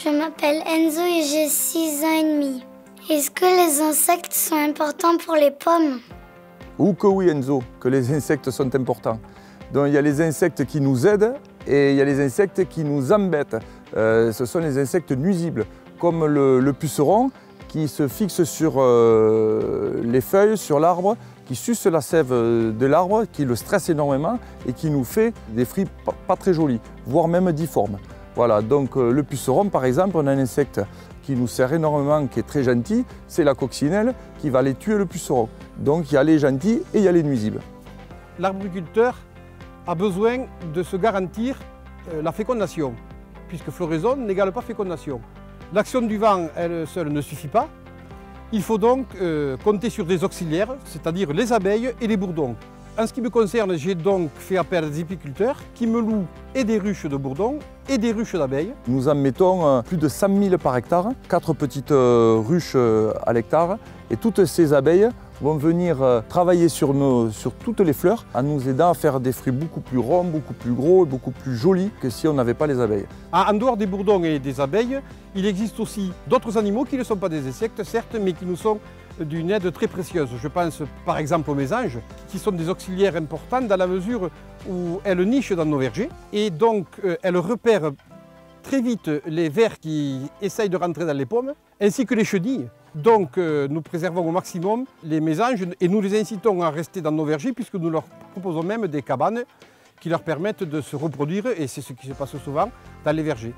Je m'appelle Enzo et j'ai 6 ans et demi. Est-ce que les insectes sont importants pour les pommes? Ou que oui Enzo, que les insectes sont importants. Donc il y a les insectes qui nous aident et il y a les insectes qui nous embêtent. Ce sont les insectes nuisibles, comme le puceron qui se fixe sur les feuilles, sur l'arbre, qui suce la sève de l'arbre, qui le stresse énormément et qui nous fait des fruits pas très jolis, voire même difformes. Voilà, donc le puceron par exemple, on a un insecte qui nous sert énormément, qui est très gentil, c'est la coccinelle qui va aller tuer le puceron. Donc il y a les gentils et il y a les nuisibles. L'arboriculteur a besoin de se garantir la fécondation, puisque floraison n'égale pas fécondation. L'action du vent, elle seule, ne suffit pas. Il faut donc compter sur des auxiliaires, c'est-à-dire les abeilles et les bourdons. En ce qui me concerne, j'ai donc fait appel à des apiculteurs qui me louent et des ruches de bourdons et des ruches d'abeilles. Nous en mettons plus de 100 000 par hectare, 4 petites ruches à l'hectare. Et toutes ces abeilles vont venir travailler sur toutes les fleurs en nous aidant à faire des fruits beaucoup plus ronds, beaucoup plus gros et beaucoup plus jolis que si on n'avait pas les abeilles. En dehors des bourdons et des abeilles, il existe aussi d'autres animaux qui ne sont pas des insectes, certes, mais qui nous sont d'une aide très précieuse. Je pense par exemple aux mésanges, qui sont des auxiliaires importants dans la mesure où elles nichent dans nos vergers et donc elles repèrent très vite les vers qui essayent de rentrer dans les pommes, ainsi que les chenilles. Donc nous préservons au maximum les mésanges et nous les incitons à rester dans nos vergers puisque nous leur proposons même des cabanes qui leur permettent de se reproduire et c'est ce qui se passe souvent dans les vergers.